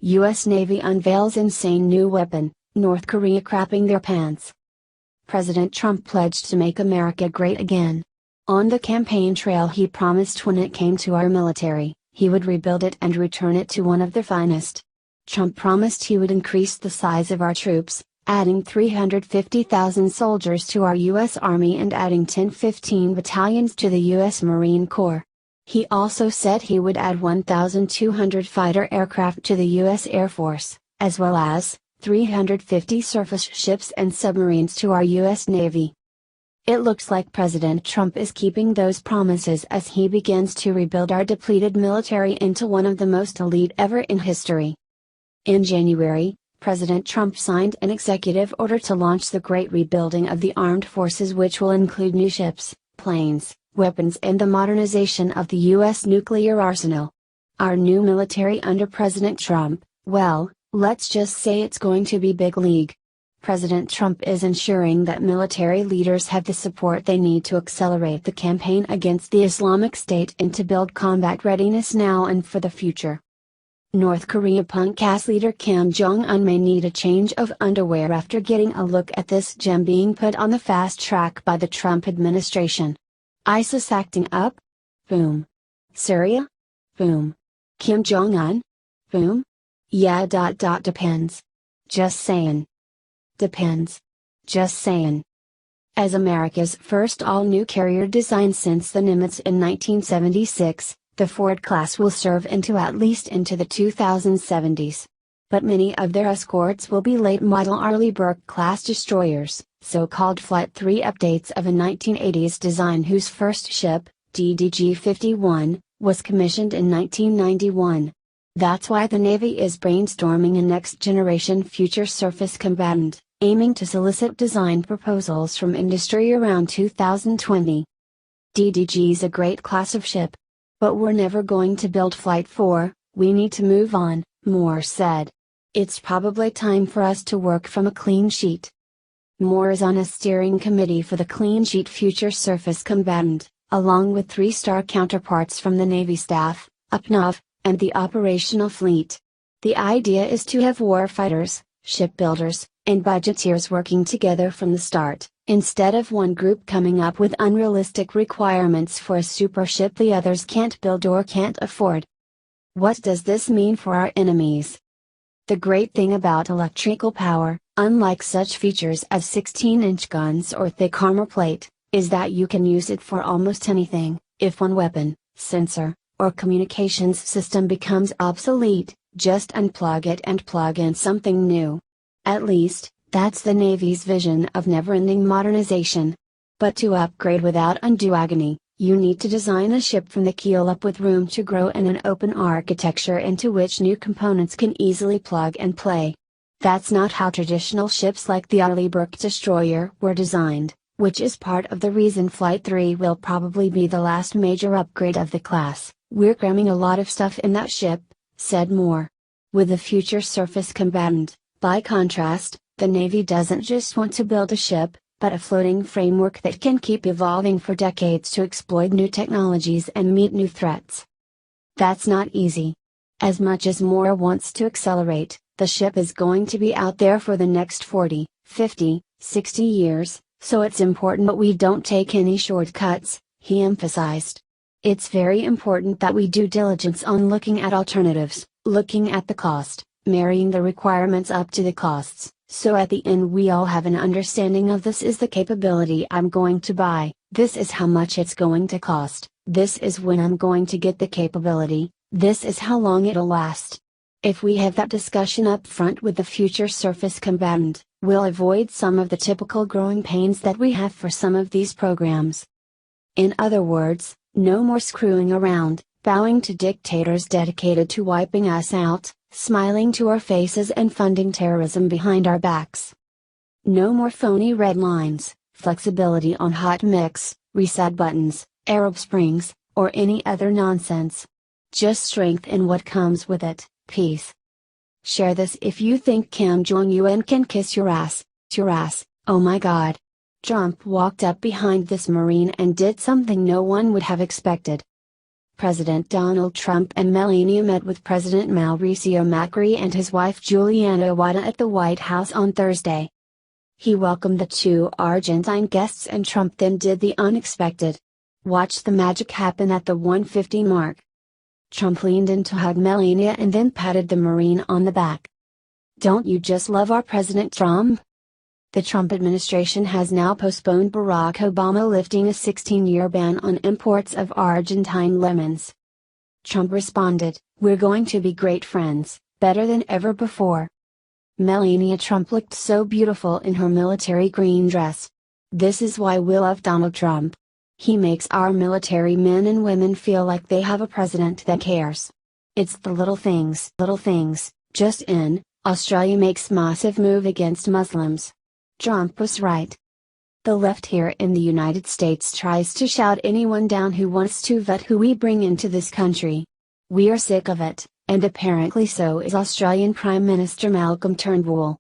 U.S. Navy unveils insane new weapon, North Korea crapping their pants. President Trump pledged to make America great again. On the campaign trail he promised when it came to our military, he would rebuild it and return it to one of the finest. Trump promised he would increase the size of our troops, adding 350,000 soldiers to our U.S. Army and adding 10-15 battalions to the U.S. Marine Corps. He also said he would add 1,200 fighter aircraft to the U.S. Air Force, as well as 350 surface ships and submarines to our U.S. Navy. It looks like President Trump is keeping those promises as he begins to rebuild our depleted military into one of the most elite ever in history. In January, President Trump signed an executive order to launch the great rebuilding of the armed forces, which will include new ships, planes, weapons and the modernization of the U.S. nuclear arsenal. Our new military under President Trump, well, let's just say it's going to be big league. President Trump is ensuring that military leaders have the support they need to accelerate the campaign against the Islamic State and to build combat readiness now and for the future. North Korea punk-ass leader Kim Jong-un may need a change of underwear after getting a look at this gem being put on the fast track by the Trump administration. ISIS acting up? Boom. Syria? Boom. Kim Jong-un? Boom. Yeah. Depends. Just saying. Depends. Just saying. As America's first all-new carrier design since the Nimitz in 1976, the Ford class will serve at least into the 2070s. But many of their escorts will be late-model Arleigh Burke-class destroyers, so-called Flight 3 updates of a 1980s design whose first ship, DDG-51, was commissioned in 1991. That's why the Navy is brainstorming a next-generation future surface combatant, aiming to solicit design proposals from industry around 2020. DDG's a great class of ship. But we're never going to build Flight 4, we need to move on, Moore said. It's probably time for us to work from a clean sheet. Moore is on a steering committee for the Clean Sheet Future Surface Combatant, along with 3-star counterparts from the Navy staff, UPNAV, and the operational fleet. The idea is to have warfighters, shipbuilders, and budgeteers working together from the start, instead of one group coming up with unrealistic requirements for a super ship the others can't build or can't afford. What does this mean for our enemies? The great thing about electrical power, unlike such features as 16-inch guns or thick armor plate, is that you can use it for almost anything. If one weapon, sensor, or communications system becomes obsolete, just unplug it and plug in something new. At least, that's the Navy's vision of never-ending modernization. But to upgrade without undue agony, you need to design a ship from the keel up with room to grow and an open architecture into which new components can easily plug and play. That's not how traditional ships like the Arleigh Burke destroyer were designed, which is part of the reason Flight 3 will probably be the last major upgrade of the class. We're cramming a lot of stuff in that ship, said Moore. With the future surface combatant, by contrast, the Navy doesn't just want to build a ship, but a floating framework that can keep evolving for decades to exploit new technologies and meet new threats. That's not easy. As much as Moore wants to accelerate, the ship is going to be out there for the next 40, 50, 60 years, so it's important that we don't take any shortcuts, he emphasized. It's very important that we do diligence on looking at alternatives, looking at the cost, marrying the requirements up to the costs, so at the end we all have an understanding of this is the capability I'm going to buy, this is how much it's going to cost, this is when I'm going to get the capability, this is how long it'll last. If we have that discussion up front with the future surface combatant, we'll avoid some of the typical growing pains that we have for some of these programs. In other words, no more screwing around, bowing to dictators dedicated to wiping us out, smiling to our faces and funding terrorism behind our backs. No more phony red lines, flexibility on hot mix, reset buttons, Arab Springs, or any other nonsense. Just strength in what comes with it, peace. Share this if you think Kim Jong-un can kiss your ass, oh my god. Trump walked up behind this Marine and did something no one would have expected. President Donald Trump and Melania met with President Mauricio Macri and his wife Juliana Wada at the White House on Thursday. He welcomed the two Argentine guests and Trump then did the unexpected. Watch the magic happen at the 1:50 mark. Trump leaned in to hug Melania and then patted the Marine on the back. "Don't you just love our President Trump?" The Trump administration has now postponed Barack Obama lifting a 16-year ban on imports of Argentine lemons. Trump responded, "We're going to be great friends, better than ever before." Melania Trump looked so beautiful in her military green dress. "This is why we love Donald Trump. He makes our military men and women feel like they have a president that cares. It's the little things. Just in, Australia makes massive move against Muslims. Trump was right." The left here in the United States tries to shout anyone down who wants to vet who we bring into this country. We are sick of it, and apparently so is Australian Prime Minister Malcolm Turnbull.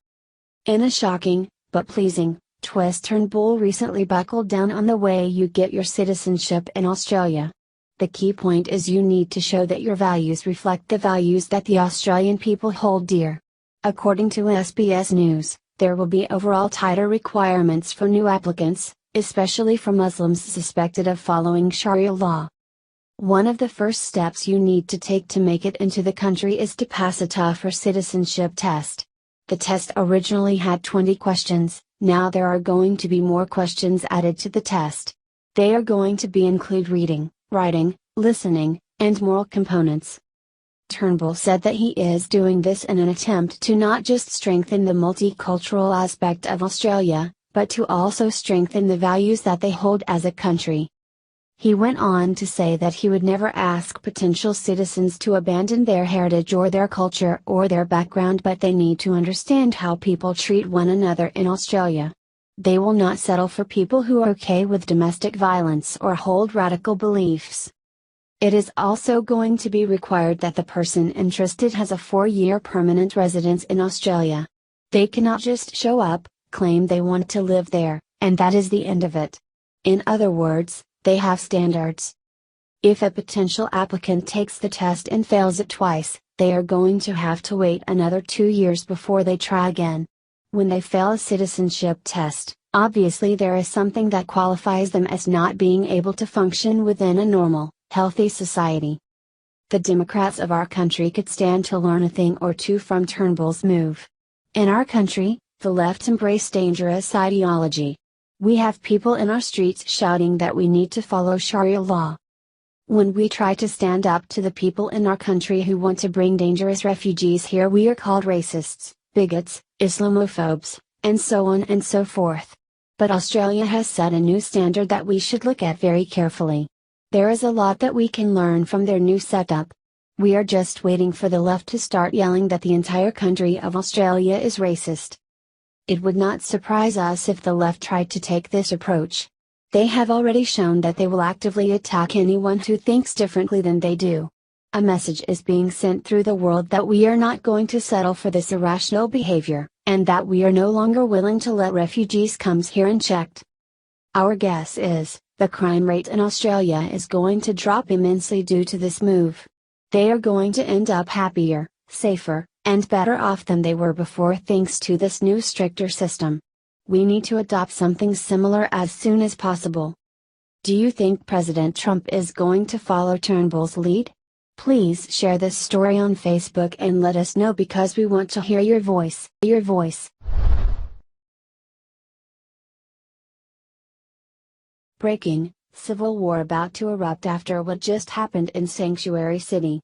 In a shocking, but pleasing, twist, Turnbull recently buckled down on the way you get your citizenship in Australia. The key point is you need to show that your values reflect the values that the Australian people hold dear. According to SBS News, there will be overall tighter requirements for new applicants, especially for Muslims suspected of following Sharia law. One of the first steps you need to take to make it into the country is to pass a tougher citizenship test. The test originally had 20 questions, now there are going to be more questions added to the test. They are going to include reading, writing, listening, and moral components. Turnbull said that he is doing this in an attempt to not just strengthen the multicultural aspect of Australia, but to also strengthen the values that they hold as a country. He went on to say that he would never ask potential citizens to abandon their heritage or their culture or their background, but they need to understand how people treat one another in Australia. They will not settle for people who are okay with domestic violence or hold radical beliefs. It is also going to be required that the person interested has a 4-year permanent residence in Australia. They cannot just show up, claim they want to live there, and that is the end of it. In other words, they have standards. If a potential applicant takes the test and fails it twice, they are going to have to wait another 2 years before they try again. When they fail a citizenship test, obviously there is something that qualifies them as not being able to function within a normal, healthy society. The Democrats of our country could stand to learn a thing or two from Turnbull's move. In our country, the left embrace dangerous ideology. We have people in our streets shouting that we need to follow Sharia law. When we try to stand up to the people in our country who want to bring dangerous refugees here, we are called racists, bigots, Islamophobes, and so on and so forth. But Australia has set a new standard that we should look at very carefully. There is a lot that we can learn from their new setup. We are just waiting for the left to start yelling that the entire country of Australia is racist. It would not surprise us if the left tried to take this approach. They have already shown that they will actively attack anyone who thinks differently than they do. A message is being sent through the world that we are not going to settle for this irrational behavior, and that we are no longer willing to let refugees come here unchecked. Our guess is, the crime rate in Australia is going to drop immensely due to this move. They are going to end up happier, safer, and better off than they were before thanks to this new stricter system. We need to adopt something similar as soon as possible. Do you think President Trump is going to follow Turnbull's lead? Please share this story on Facebook and let us know because we want to hear your voice. Breaking, civil war about to erupt after what just happened in Sanctuary City.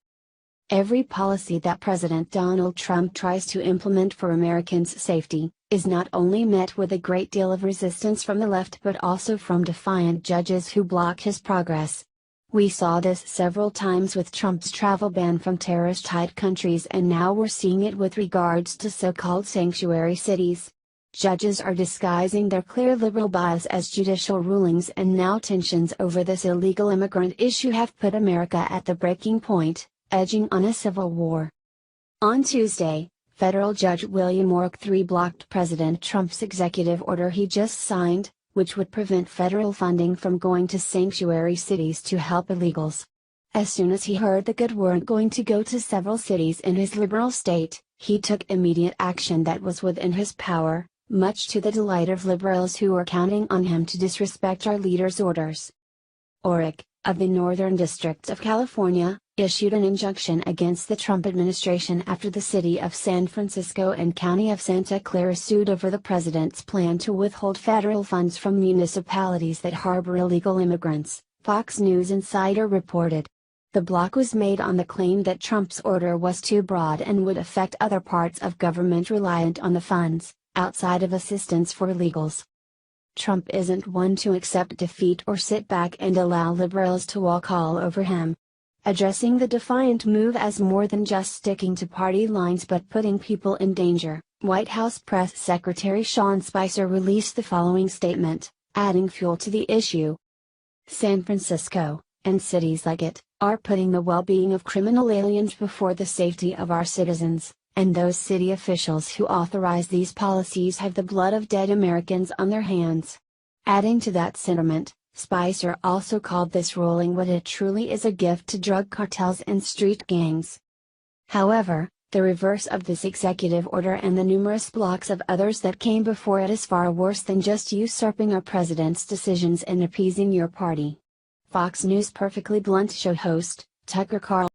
Every policy that President Donald Trump tries to implement for Americans' safety, is not only met with a great deal of resistance from the left but also from defiant judges who block his progress. We saw this several times with Trump's travel ban from terrorist-hit countries, and now we're seeing it with regards to so-called sanctuary cities. Judges are disguising their clear liberal bias as judicial rulings, and now tensions over this illegal immigrant issue have put America at the breaking point, edging on a civil war. On Tuesday, federal judge William Ork III blocked President Trump's executive order he just signed, which would prevent federal funding from going to sanctuary cities to help illegals. As soon as he heard the good weren't going to go to several cities in his liberal state, he took immediate action that was within his power, much to the delight of liberals who were counting on him to disrespect our leader's orders. ORIC, of the Northern District of California, issued an injunction against the Trump administration after the city of San Francisco and county of Santa Clara sued over the president's plan to withhold federal funds from municipalities that harbor illegal immigrants, Fox News Insider reported. The block was made on the claim that Trump's order was too broad and would affect other parts of government reliant on the funds, outside of assistance for illegals. Trump isn't one to accept defeat or sit back and allow liberals to walk all over him. Addressing the defiant move as more than just sticking to party lines but putting people in danger, White House Press Secretary Sean Spicer released the following statement, adding fuel to the issue. San Francisco, and cities like it, are putting the well-being of criminal aliens before the safety of our citizens, and those city officials who authorize these policies have the blood of dead Americans on their hands. Adding to that sentiment, Spicer also called this ruling what it truly is, a gift to drug cartels and street gangs. However, the reverse of this executive order and the numerous blocks of others that came before it is far worse than just usurping our president's decisions and appeasing your party. Fox News Perfectly Blunt show host, Tucker Carlson